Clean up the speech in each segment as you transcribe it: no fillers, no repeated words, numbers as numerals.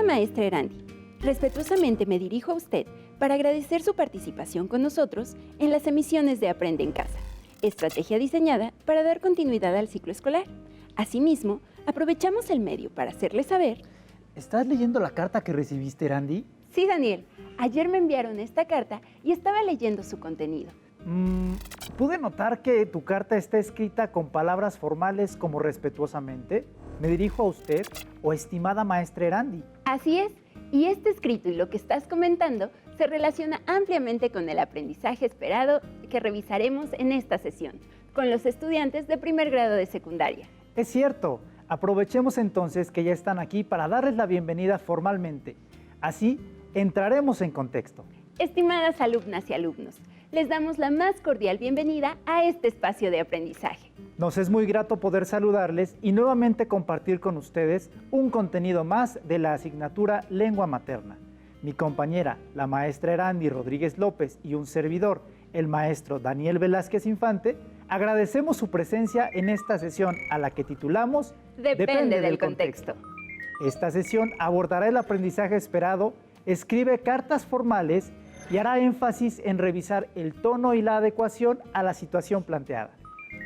maestra Erandi. Respetuosamente me dirijo a usted para agradecer su participación con nosotros en las emisiones de Aprende en Casa, estrategia diseñada para dar continuidad al ciclo escolar. Asimismo, aprovechamos el medio para hacerle saber... ¿Estás leyendo la carta que recibiste, Erandi? Sí, Daniel. Ayer me enviaron esta carta y estaba leyendo su contenido. Pude notar que tu carta está escrita con palabras formales como respetuosamente. Me dirijo a usted o estimada maestra Erandi. Así es. Y este escrito y lo que estás comentando se relaciona ampliamente con el aprendizaje esperado que revisaremos en esta sesión, con los estudiantes de primer grado de secundaria. Es cierto. Aprovechemos entonces que ya están aquí para darles la bienvenida formalmente. Así, entraremos en contexto. Estimadas alumnas y alumnos, les damos la más cordial bienvenida a este espacio de aprendizaje. Nos es muy grato poder saludarles y nuevamente compartir con ustedes un contenido más de la asignatura Lengua Materna. Mi compañera, la maestra Erandi Rodríguez López, y un servidor, el maestro Daniel Velázquez Infante, agradecemos su presencia en esta sesión a la que titulamos Depende del contexto. Esta sesión abordará el aprendizaje esperado, escribe cartas formales y hará énfasis en revisar el tono y la adecuación a la situación planteada.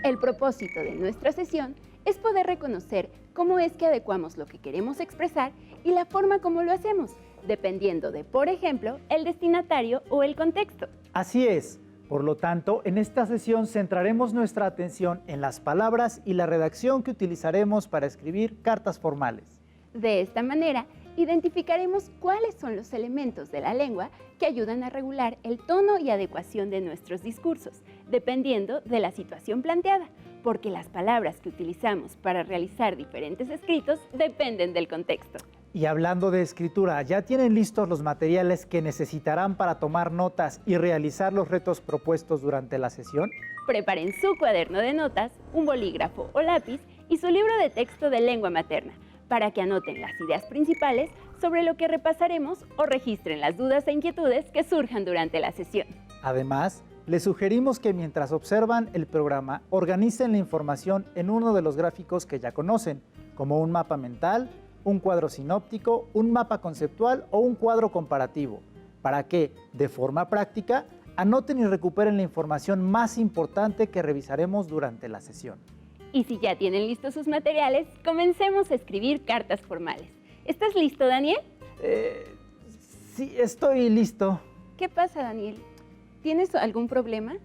El propósito de nuestra sesión es poder reconocer cómo es que adecuamos lo que queremos expresar y la forma como lo hacemos, dependiendo de, por ejemplo, el destinatario o el contexto. Así es. Por lo tanto, en esta sesión centraremos nuestra atención en las palabras y la redacción que utilizaremos para escribir cartas formales. De esta manera, identificaremos cuáles son los elementos de la lengua que ayudan a regular el tono y adecuación de nuestros discursos, dependiendo de la situación planteada, porque las palabras que utilizamos para realizar diferentes escritos dependen del contexto. Y hablando de escritura, ¿ya tienen listos los materiales que necesitarán para tomar notas y realizar los retos propuestos durante la sesión? Preparen su cuaderno de notas, un bolígrafo o lápiz y su libro de texto de lengua materna, para que anoten las ideas principales sobre lo que repasaremos o registren las dudas e inquietudes que surjan durante la sesión. Además, les sugerimos que mientras observan el programa, organicen la información en uno de los gráficos que ya conocen, como un mapa mental, un cuadro sinóptico, un mapa conceptual o un cuadro comparativo, para que, de forma práctica, anoten y recuperen la información más importante que revisaremos durante la sesión. Y si ya tienen listos sus materiales, comencemos a escribir cartas formales. ¿Estás listo, Daniel? Sí, estoy listo. ¿Qué pasa, Daniel? ¿Tienes algún problema?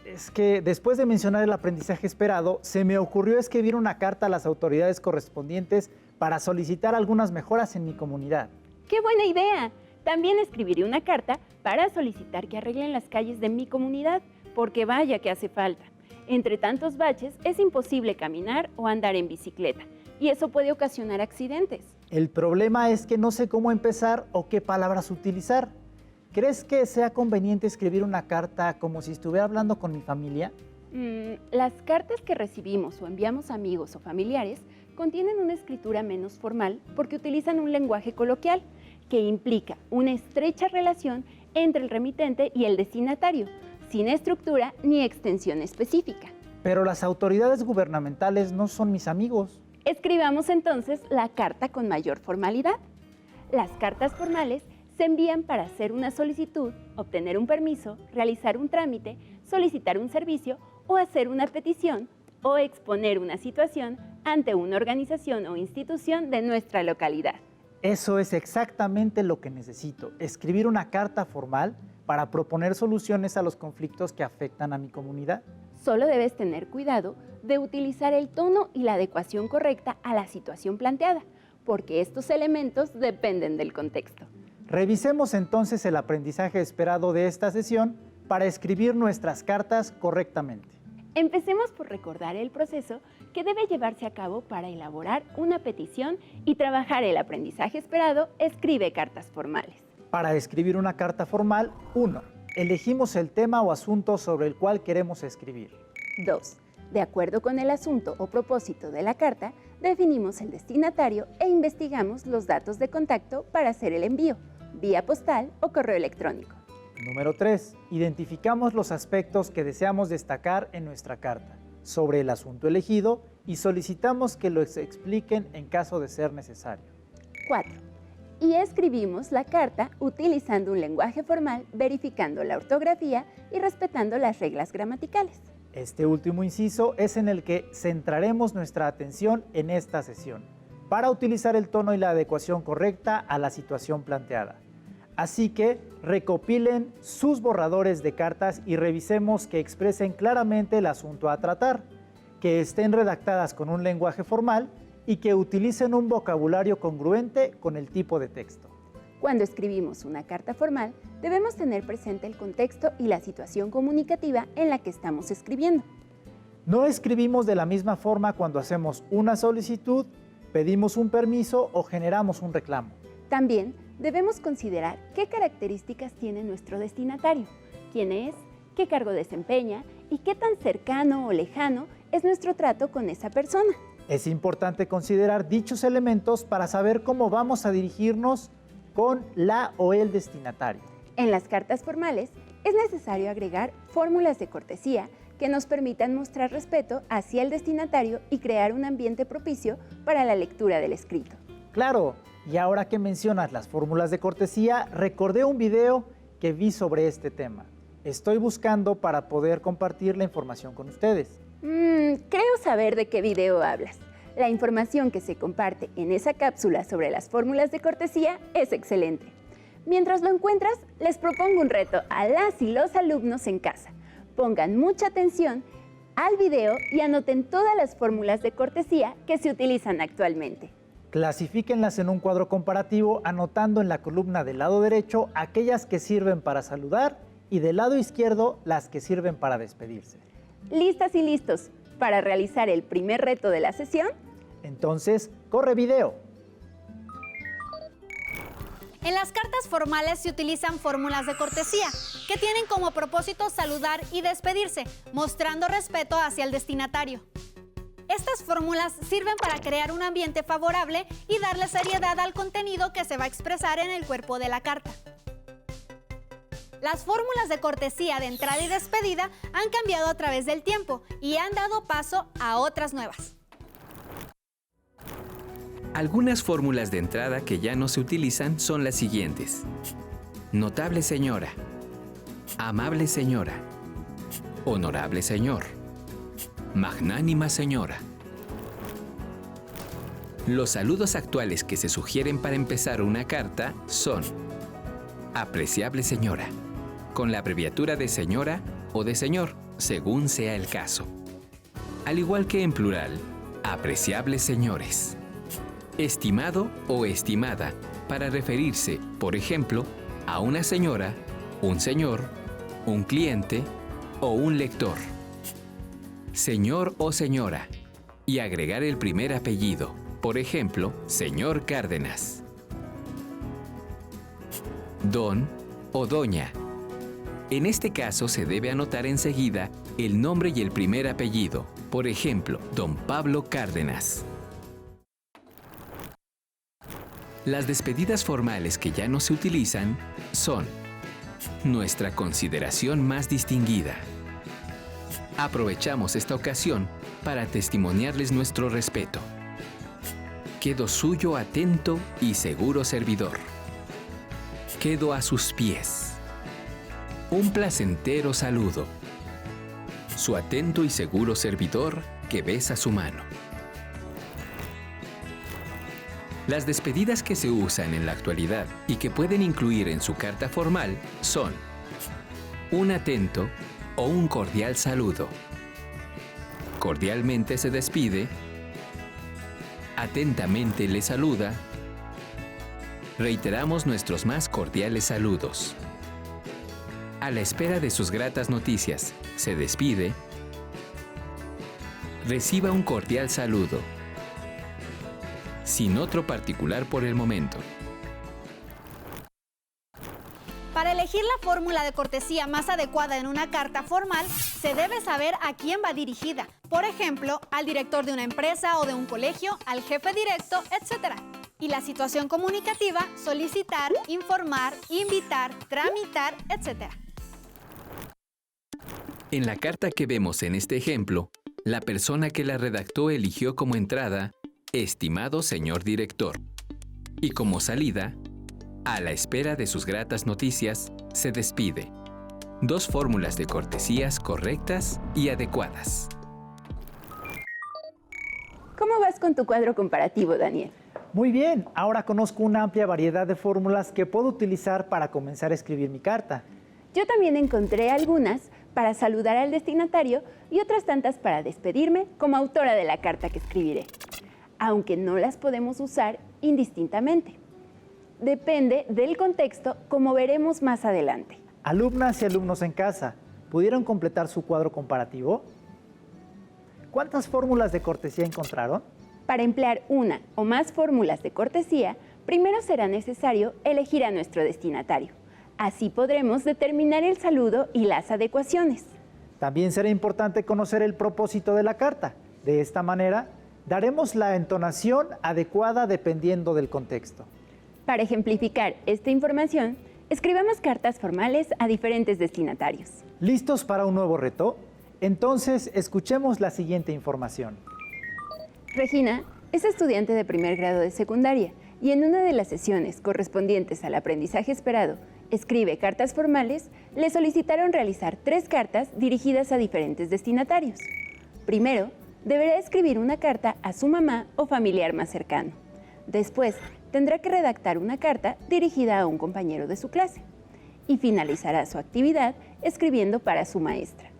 Es que después de mencionar el aprendizaje esperado, se me ocurrió escribir una carta a las autoridades correspondientes para solicitar algunas mejoras en mi comunidad. ¡Qué buena idea! También escribiré una carta para solicitar que arreglen las calles de mi comunidad, porque vaya que hace falta. Entre tantos baches es imposible caminar o andar en bicicleta, y eso puede ocasionar accidentes. El problema es que no sé cómo empezar o qué palabras utilizar. ¿Crees que sea conveniente escribir una carta como si estuviera hablando con mi familia? Las cartas que recibimos o enviamos a amigos o familiares contienen una escritura menos formal porque utilizan un lenguaje coloquial que implica una estrecha relación entre el remitente y el destinatario, sin estructura ni extensión específica. Pero las autoridades gubernamentales no son mis amigos. Escribamos entonces la carta con mayor formalidad. Las cartas formales se envían para hacer una solicitud, obtener un permiso, realizar un trámite, solicitar un servicio o hacer una petición o exponer una situación ante una organización o institución de nuestra localidad. Eso es exactamente lo que necesito, escribir una carta formal para proponer soluciones a los conflictos que afectan a mi comunidad. Solo debes tener cuidado de utilizar el tono y la adecuación correcta a la situación planteada, porque estos elementos dependen del contexto. Revisemos entonces el aprendizaje esperado de esta sesión para escribir nuestras cartas correctamente. Empecemos por recordar el proceso que debe llevarse a cabo para elaborar una petición y trabajar el aprendizaje esperado. Escribe cartas formales. Para escribir una carta formal, 1. Elegimos el tema o asunto sobre el cual queremos escribir. 2. De acuerdo con el asunto o propósito de la carta, definimos el destinatario e investigamos los datos de contacto para hacer el envío, vía postal o correo electrónico. Número 3. Identificamos los aspectos que deseamos destacar en nuestra carta sobre el asunto elegido y solicitamos que los expliquen en caso de ser necesario. 4. Y y escribimos la carta utilizando un lenguaje formal, verificando la ortografía y respetando las reglas gramaticales. Este último inciso es en el que centraremos nuestra atención en esta sesión, para utilizar el tono y la adecuación correcta a la situación planteada. Así que recopilen sus borradores de cartas y revisemos que expresen claramente el asunto a tratar, que estén redactadas con un lenguaje formal y que utilicen un vocabulario congruente con el tipo de texto. Cuando escribimos una carta formal, debemos tener presente el contexto y la situación comunicativa en la que estamos escribiendo. No escribimos de la misma forma cuando hacemos una solicitud, pedimos un permiso o generamos un reclamo. También debemos considerar qué características tiene nuestro destinatario, quién es, qué cargo desempeña y qué tan cercano o lejano es nuestro trato con esa persona. Es importante considerar dichos elementos para saber cómo vamos a dirigirnos con la o el destinatario. En las cartas formales es necesario agregar fórmulas de cortesía que nos permitan mostrar respeto hacia el destinatario y crear un ambiente propicio para la lectura del escrito. Claro, y ahora que mencionas las fórmulas de cortesía, recordé un video que vi sobre este tema. Estoy buscando para poder compartir la información con ustedes. Creo saber de qué video hablas. La información que se comparte en esa cápsula sobre las fórmulas de cortesía es excelente. Mientras lo encuentras, les propongo un reto a las y los alumnos en casa. Pongan mucha atención al video y anoten todas las fórmulas de cortesía que se utilizan actualmente. Clasifíquenlas en un cuadro comparativo, anotando en la columna del lado derecho aquellas que sirven para saludar y del lado izquierdo las que sirven para despedirse. ¿Listas y listos para realizar el primer reto de la sesión? Entonces, corre video. En las cartas formales se utilizan fórmulas de cortesía, que tienen como propósito saludar y despedirse, mostrando respeto hacia el destinatario. Estas fórmulas sirven para crear un ambiente favorable y darle seriedad al contenido que se va a expresar en el cuerpo de la carta. Las fórmulas de cortesía de entrada y despedida han cambiado a través del tiempo y han dado paso a otras nuevas. Algunas fórmulas de entrada que ya no se utilizan son las siguientes: notable señora, amable señora, honorable señor, magnánima señora. Los saludos actuales que se sugieren para empezar una carta son apreciable señora, con la abreviatura de señora o de señor, según sea el caso. Al igual que en plural, apreciables señores. Estimado o estimada, para referirse, por ejemplo, a una señora, un señor, un cliente o un lector. Señor o señora, y agregar el primer apellido, por ejemplo, señor Cárdenas. Don o doña. En este caso se debe anotar enseguida el nombre y el primer apellido, por ejemplo, don Pablo Cárdenas. Las despedidas formales que ya no se utilizan son nuestra consideración más distinguida. Aprovechamos esta ocasión para testimoniarles nuestro respeto. Quedo suyo atento y seguro servidor. Quedo a sus pies. Un placentero saludo. Su atento y seguro servidor que besa su mano. Las despedidas que se usan en la actualidad y que pueden incluir en su carta formal son un atento o un cordial saludo. Cordialmente se despide. Atentamente le saluda. Reiteramos nuestros más cordiales saludos. A la espera de sus gratas noticias, se despide. Reciba un cordial saludo. Sin otro particular por el momento. Para elegir la fórmula de cortesía más adecuada en una carta formal, se debe saber a quién va dirigida. Por ejemplo, al director de una empresa o de un colegio, al jefe directo, etc. Y la situación comunicativa, solicitar, informar, invitar, tramitar, etc. En la carta que vemos en este ejemplo, la persona que la redactó eligió como entrada, estimado señor director, y como salida, A la espera de sus gratas noticias, se despide. 2 fórmulas de cortesías correctas y adecuadas. ¿Cómo vas con tu cuadro comparativo, Daniel? Muy bien, ahora conozco una amplia variedad de fórmulas que puedo utilizar para comenzar a escribir mi carta. Yo también encontré algunas para saludar al destinatario y otras tantas para despedirme como autora de la carta que escribiré, aunque no las podemos usar indistintamente. Depende del contexto, como veremos más adelante. Alumnas y alumnos en casa, ¿pudieron completar su cuadro comparativo? ¿Cuántas fórmulas de cortesía encontraron? Para emplear una o más fórmulas de cortesía, primero será necesario elegir a nuestro destinatario. Así podremos determinar el saludo y las adecuaciones. También será importante conocer el propósito de la carta. De esta manera, daremos la entonación adecuada dependiendo del contexto. Para ejemplificar esta información, escribamos cartas formales a diferentes destinatarios. ¿Listos para un nuevo reto? Entonces, escuchemos la siguiente información. Regina es estudiante de primer grado de secundaria y en una de las sesiones correspondientes al aprendizaje esperado, escribe cartas formales, le solicitaron realizar 3 cartas dirigidas a diferentes destinatarios. Primero, deberá escribir una carta a su mamá o familiar más cercano. Después, tendrá que redactar una carta dirigida a un compañero de su clase. Y finalizará su actividad escribiendo para su maestra.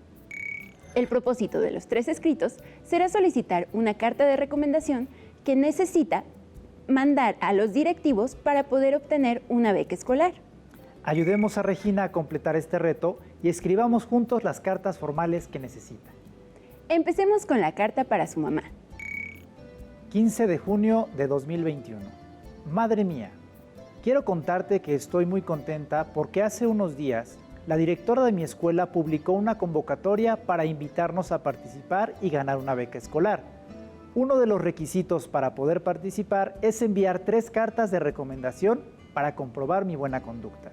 El propósito de los 3 escritos será solicitar una carta de recomendación que necesita mandar a los directivos para poder obtener una beca escolar. Ayudemos a Regina a completar este reto y escribamos juntos las cartas formales que necesita. Empecemos con la carta para su mamá. 15 de junio de 2021. Madre mía, quiero contarte que estoy muy contenta porque hace unos días la directora de mi escuela publicó una convocatoria para invitarnos a participar y ganar una beca escolar. Uno de los requisitos para poder participar es enviar 3 cartas de recomendación para comprobar mi buena conducta.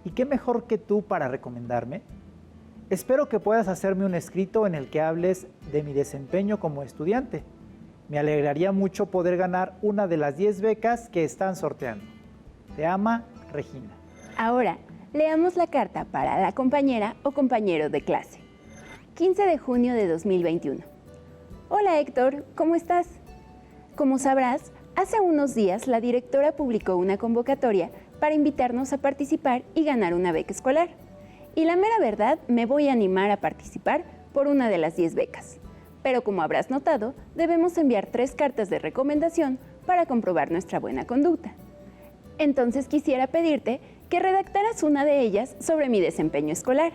¿Y qué mejor que tú para recomendarme? Espero que puedas hacerme un escrito en el que hables de mi desempeño como estudiante. Me alegraría mucho poder ganar una de las 10 becas que están sorteando. Te ama, Regina. Ahora, leamos la carta para la compañera o compañero de clase. 15 de junio de 2021. Hola Héctor, ¿cómo estás? Como sabrás, hace unos días la directora publicó una convocatoria para invitarnos a participar y ganar una beca escolar. Y la mera verdad, me voy a animar a participar por una de las 10 becas. Pero como habrás notado, debemos enviar 3 cartas de recomendación para comprobar nuestra buena conducta. Entonces quisiera pedirte que redactaras una de ellas sobre mi desempeño escolar.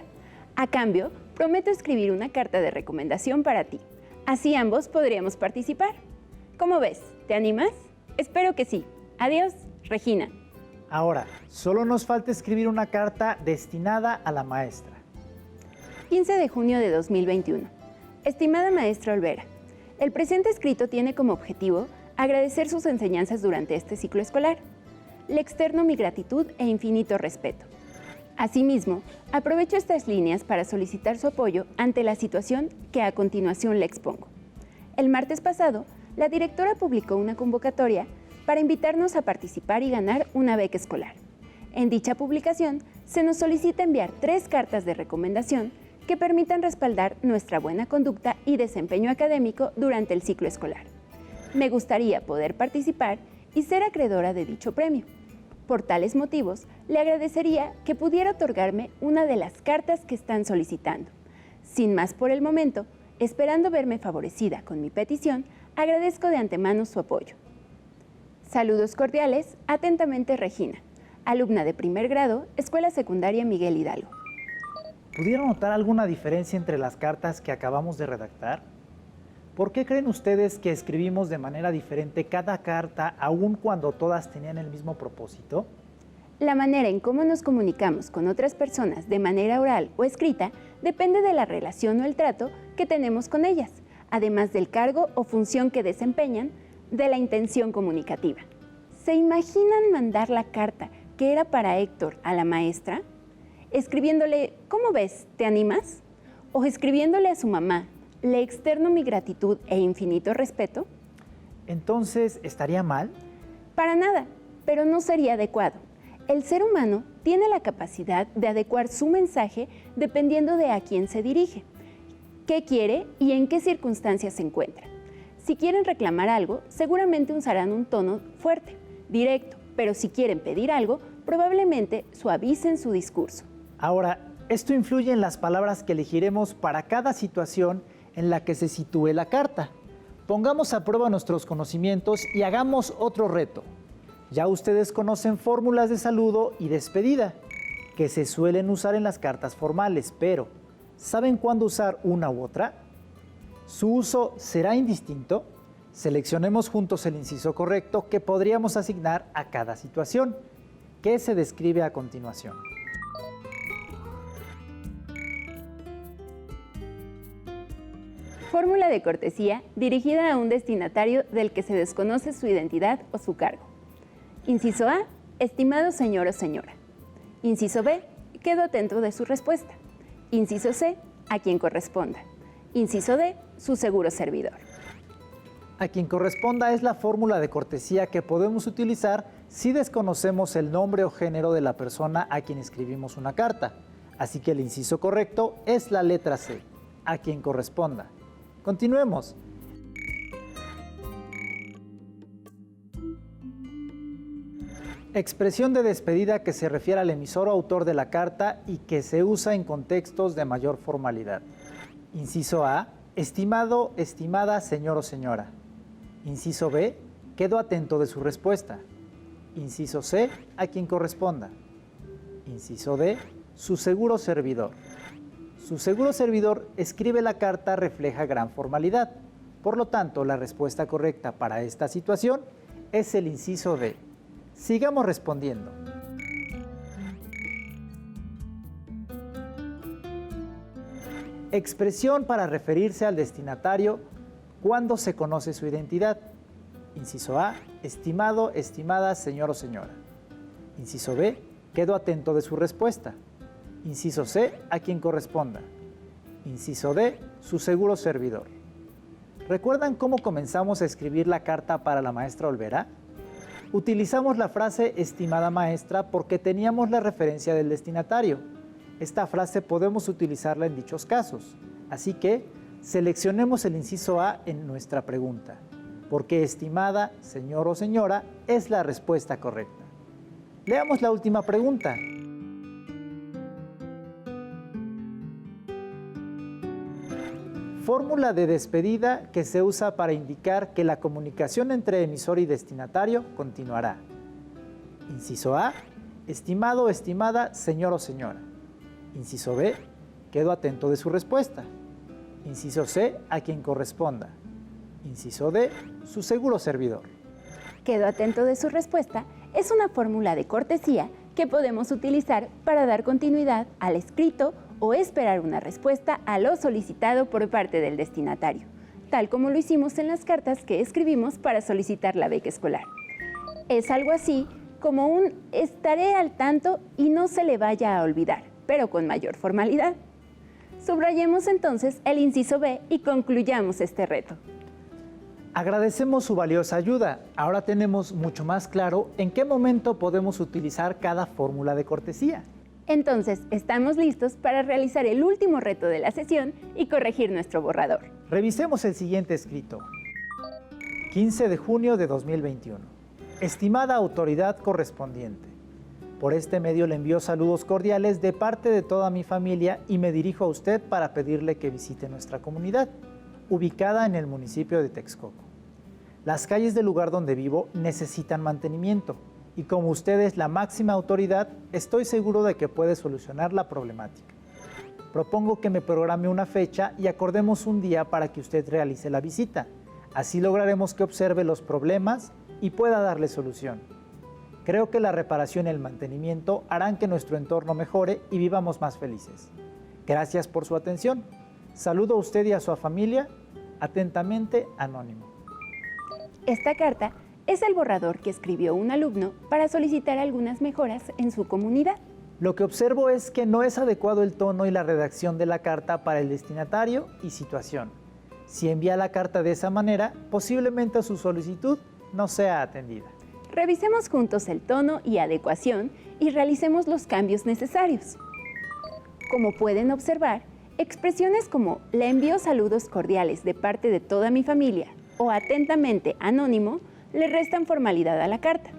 A cambio, prometo escribir una carta de recomendación para ti. Así ambos podríamos participar. ¿Cómo ves? ¿Te animas? Espero que sí. Adiós, Regina. Ahora, solo nos falta escribir una carta destinada a la maestra. 15 de junio de 2021. Estimada maestra Olvera, el presente escrito tiene como objetivo agradecer sus enseñanzas durante este ciclo escolar. Le externo mi gratitud e infinito respeto. Asimismo, aprovecho estas líneas para solicitar su apoyo ante la situación que a continuación le expongo. El martes pasado, la directora publicó una convocatoria para invitarnos a participar y ganar una beca escolar. En dicha publicación, se nos solicita enviar 3 cartas de recomendación que permitan respaldar nuestra buena conducta y desempeño académico durante el ciclo escolar. Me gustaría poder participar y ser acreedora de dicho premio. Por tales motivos, le agradecería que pudiera otorgarme una de las cartas que están solicitando. Sin más por el momento, esperando verme favorecida con mi petición, agradezco de antemano su apoyo. Saludos cordiales, atentamente Regina, alumna de primer grado, Escuela Secundaria Miguel Hidalgo. ¿Pudieron notar alguna diferencia entre las cartas que acabamos de redactar? ¿Por qué creen ustedes que escribimos de manera diferente cada carta, aun cuando todas tenían el mismo propósito? La manera en cómo nos comunicamos con otras personas de manera oral o escrita depende de la relación o el trato que tenemos con ellas, además del cargo o función que desempeñan, de la intención comunicativa. ¿Se imaginan mandar la carta que era para Héctor a la maestra? Escribiéndole, ¿cómo ves? ¿Te animas? O escribiéndole a su mamá, ¿le externo mi gratitud e infinito respeto? Entonces, ¿estaría mal? Para nada, pero no sería adecuado. El ser humano tiene la capacidad de adecuar su mensaje dependiendo de a quién se dirige, qué quiere y en qué circunstancias se encuentra. Si quieren reclamar algo, seguramente usarán un tono fuerte, directo, pero si quieren pedir algo, probablemente suavicen su discurso. Ahora, esto influye en las palabras que elegiremos para cada situación en la que se sitúe la carta. Pongamos a prueba nuestros conocimientos y hagamos otro reto. Ya ustedes conocen fórmulas de saludo y despedida, que se suelen usar en las cartas formales, pero ¿saben cuándo usar una u otra? ¿Su uso será indistinto? Seleccionemos juntos el inciso correcto que podríamos asignar a cada situación, que se describe a continuación. Fórmula de cortesía dirigida a un destinatario del que se desconoce su identidad o su cargo. Inciso A, estimado señor o señora. Inciso B, quedo atento de su respuesta. Inciso C, a quien corresponda. Inciso D, su seguro servidor. A quien corresponda es la fórmula de cortesía que podemos utilizar si desconocemos el nombre o género de la persona a quien escribimos una carta. Así que el inciso correcto es la letra C, a quien corresponda. Continuemos. Expresión de despedida que se refiere al emisor o autor de la carta y que se usa en contextos de mayor formalidad. Inciso A, estimado, estimada señor o señora. Inciso B, quedo atento de su respuesta. Inciso C, a quien corresponda. Inciso D, su seguro servidor. Su seguro servidor escribe la carta refleja gran formalidad. Por lo tanto, la respuesta correcta para esta situación es el inciso D. Sigamos respondiendo. Expresión para referirse al destinatario cuando se conoce su identidad. Inciso A, estimado, estimada señor o señora. Inciso B, quedo atento de su respuesta. Inciso C, a quien corresponda. Inciso D, su seguro servidor. ¿Recuerdan cómo comenzamos a escribir la carta para la maestra Olvera? Utilizamos la frase estimada maestra porque teníamos la referencia del destinatario. Esta frase podemos utilizarla en dichos casos. Así que seleccionemos el inciso A en nuestra pregunta, porque estimada señor o señora es la respuesta correcta. Leamos la última pregunta. Fórmula de despedida que se usa para indicar que la comunicación entre emisor y destinatario continuará. Inciso A, estimado, estimada señor o señora. Inciso B, quedo atento de su respuesta. Inciso C, a quien corresponda. Inciso D, su seguro servidor. Quedo atento de su respuesta es una fórmula de cortesía que podemos utilizar para dar continuidad al escrito o esperar una respuesta a lo solicitado por parte del destinatario, tal como lo hicimos en las cartas que escribimos para solicitar la beca escolar. Es algo así como un estaré al tanto y no se le vaya a olvidar, pero con mayor formalidad. Subrayemos entonces el inciso B y concluyamos este reto. Agradecemos su valiosa ayuda. Ahora tenemos mucho más claro en qué momento podemos utilizar cada fórmula de cortesía. Entonces, estamos listos para realizar el último reto de la sesión y corregir nuestro borrador. Revisemos el siguiente escrito. 15 de junio de 2021. Estimada autoridad correspondiente, por este medio le envío saludos cordiales de parte de toda mi familia y me dirijo a usted para pedirle que visite nuestra comunidad, ubicada en el municipio de Texcoco. Las calles del lugar donde vivo necesitan mantenimiento. Y como usted es la máxima autoridad, estoy seguro de que puede solucionar la problemática. Propongo que me programe una fecha y acordemos un día para que usted realice la visita. Así lograremos que observe los problemas y pueda darle solución. Creo que la reparación y el mantenimiento harán que nuestro entorno mejore y vivamos más felices. Gracias por su atención. Saludo a usted y a su familia. Atentamente, Anónimo. Esta carta es el borrador que escribió un alumno para solicitar algunas mejoras en su comunidad. Lo que observo es que no es adecuado el tono y la redacción de la carta para el destinatario y situación. Si envía la carta de esa manera, posiblemente su solicitud no sea atendida. Revisemos juntos el tono y adecuación y realicemos los cambios necesarios. Como pueden observar, expresiones como "le envío saludos cordiales de parte de toda mi familia" o "atentamente anónimo" le restan formalidad a la carta.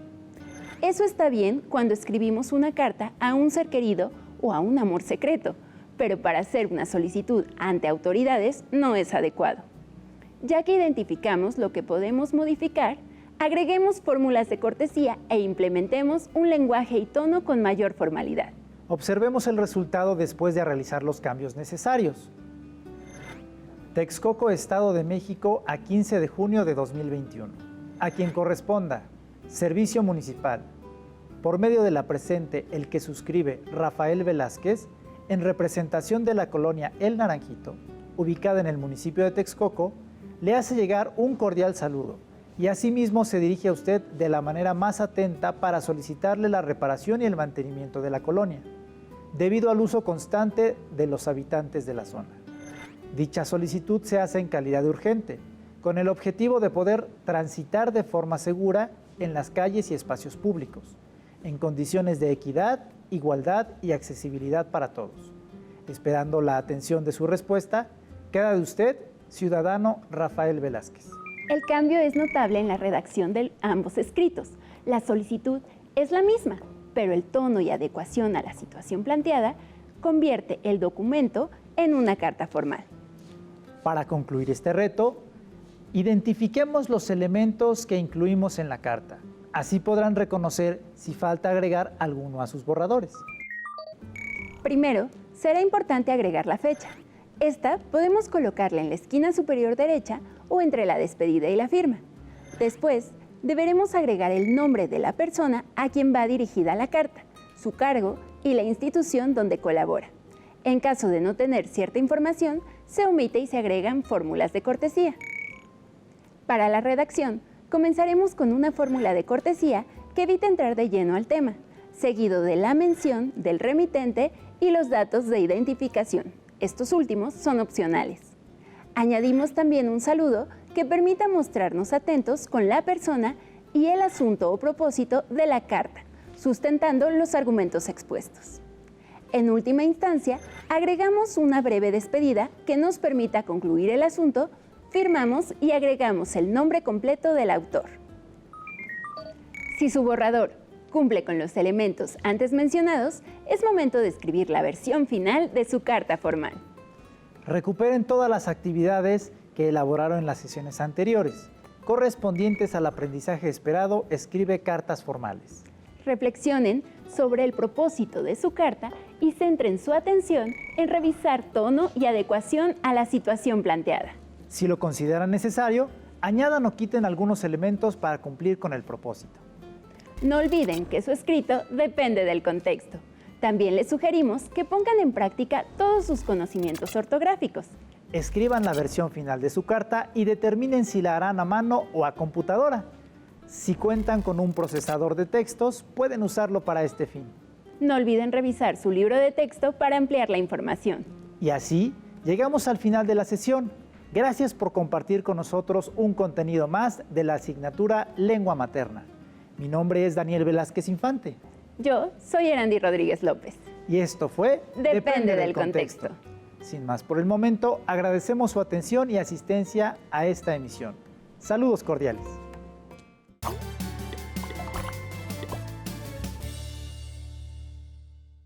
Eso está bien cuando escribimos una carta a un ser querido o a un amor secreto, pero para hacer una solicitud ante autoridades no es adecuado. Ya que identificamos lo que podemos modificar, agreguemos fórmulas de cortesía e implementemos un lenguaje y tono con mayor formalidad. Observemos el resultado después de realizar los cambios necesarios. Texcoco, Estado de México, a 15 de junio de 2021. A quien corresponda, Servicio Municipal. Por medio de la presente, el que suscribe Rafael Velázquez, en representación de la colonia El Naranjito, ubicada en el municipio de Texcoco, le hace llegar un cordial saludo y asimismo se dirige a usted de la manera más atenta para solicitarle la reparación y el mantenimiento de la colonia, debido al uso constante de los habitantes de la zona. Dicha solicitud se hace en calidad de urgente, con el objetivo de poder transitar de forma segura en las calles y espacios públicos, en condiciones de equidad, igualdad y accesibilidad para todos. Esperando la atención de su respuesta, queda de usted, ciudadano Rafael Velázquez. El cambio es notable en la redacción de ambos escritos. La solicitud es la misma, pero el tono y adecuación a la situación planteada convierte el documento en una carta formal. Para concluir este reto, identifiquemos los elementos que incluimos en la carta. Así podrán reconocer si falta agregar alguno a sus borradores. Primero, será importante agregar la fecha. Esta podemos colocarla en la esquina superior derecha o entre la despedida y la firma. Después, deberemos agregar el nombre de la persona a quien va dirigida la carta, su cargo y la institución donde colabora. En caso de no tener cierta información, se omite y se agregan fórmulas de cortesía. Para la redacción, comenzaremos con una fórmula de cortesía que evite entrar de lleno al tema, seguido de la mención del remitente y los datos de identificación. Estos últimos son opcionales. Añadimos también un saludo que permita mostrarnos atentos con la persona y el asunto o propósito de la carta, sustentando los argumentos expuestos. En última instancia, agregamos una breve despedida que nos permita concluir el asunto, firmamos y agregamos el nombre completo del autor. Si su borrador cumple con los elementos antes mencionados, es momento de escribir la versión final de su carta formal. Recuperen todas las actividades que elaboraron en las sesiones anteriores. Correspondientes al aprendizaje esperado, escribe cartas formales. Reflexionen sobre el propósito de su carta y centren su atención en revisar tono y adecuación a la situación planteada. Si lo consideran necesario, añadan o quiten algunos elementos para cumplir con el propósito. No olviden que su escrito depende del contexto. También les sugerimos que pongan en práctica todos sus conocimientos ortográficos. Escriban la versión final de su carta y determinen si la harán a mano o a computadora. Si cuentan con un procesador de textos, pueden usarlo para este fin. No olviden revisar su libro de texto para ampliar la información. Y así, llegamos al final de la sesión. Gracias por compartir con nosotros un contenido más de la asignatura Lengua Materna. Mi nombre es Daniel Velázquez Infante. Yo soy Erandi Rodríguez López. Y esto fue Depende del contexto. Sin más por el momento, agradecemos su atención y asistencia a esta emisión. Saludos cordiales.